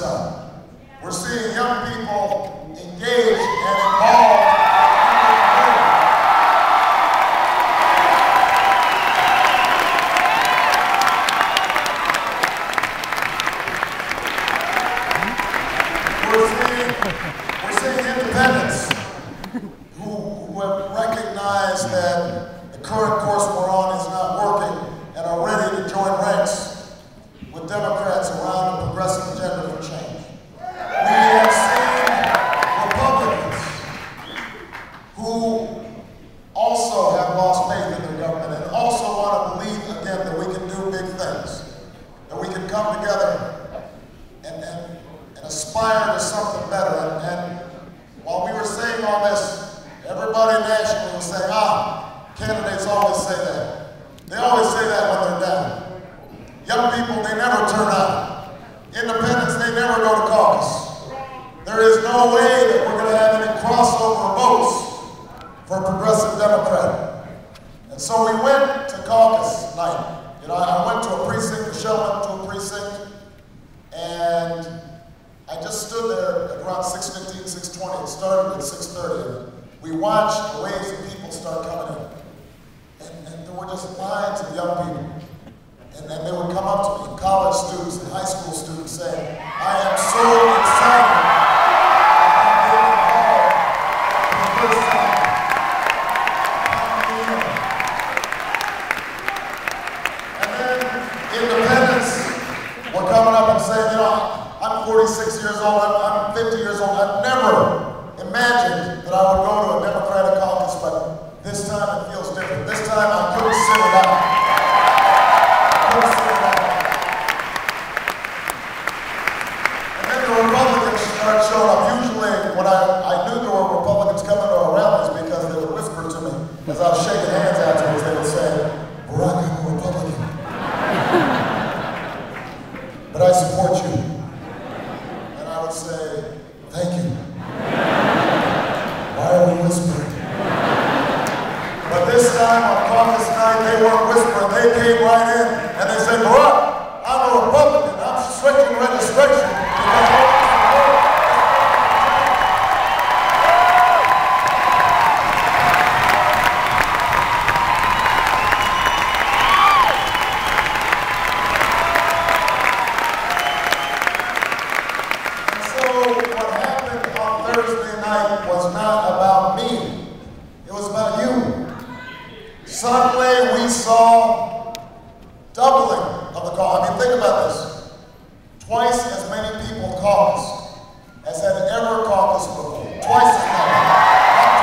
time. We're seeing young people engaged and involved. We're seeing independents who have recognized that the current course we're on is not working and are ready to join ranks with Democrats around a progressive agenda for change. We have seen Republicans who also have lost faith in their government and also want to believe again that we can do big things, that we can come together and aspire to something better. And while we were saying all this, everybody nationally was saying, candidates always say that. They always say that when they're down. Young people, they never turn out. Independents, they never go to caucus. There is no way that we're going to have any crossover votes for a progressive Democrat. And so we went to caucus night. You know, I went to a precinct, Michelle went to a precinct, and I just stood there at around 6:15, 6:20. It started at 6:30. We watched the waves of people start coming in. And there were just lines of young people. And then they would come up to me, college students and high school students, saying, I am so excited about being involved for the first time. And then independents were coming up and saying, you know, I'm 46 years old, I'm 50 years old. I've never imagined that I would go to a Democratic caucus, but this time it feels different. This time I couldn't sit it out. And then the Republicans started showing up. Usually when I knew there were Republicans coming to our rallies because they would whisper to me as I was shaking hands afterwards, they would say, Barack, I'm a Republican. But I support you. And I would say, thank you. Why are we whispering? But this time on caucus night, they weren't whispering. They came right in and they said, Barack, I'm a Republican. I'm switching registration because I want to support. And so what happened on Thursday night was not about me. It was about you. Suddenly we saw doubling of the caucus. I mean, think about this. Twice as many people caucused as had ever caucused before. Twice as many. Not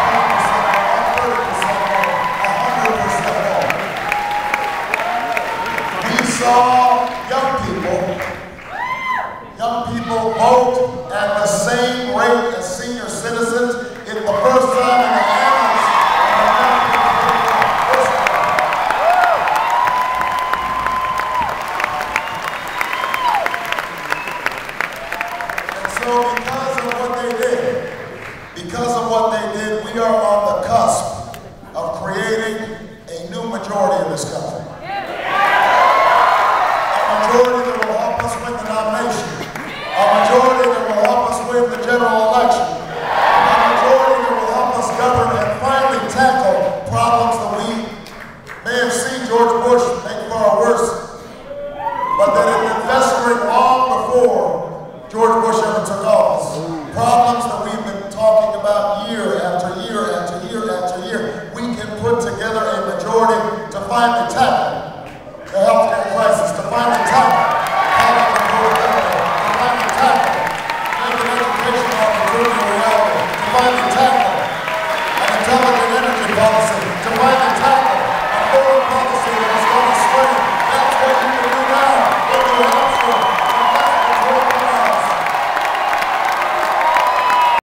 20% more, 100% more. We saw young people vote at the same rate as senior citizens. It's the first time in the annals because of what they did, we are on the cusp of creating a new majority in this country.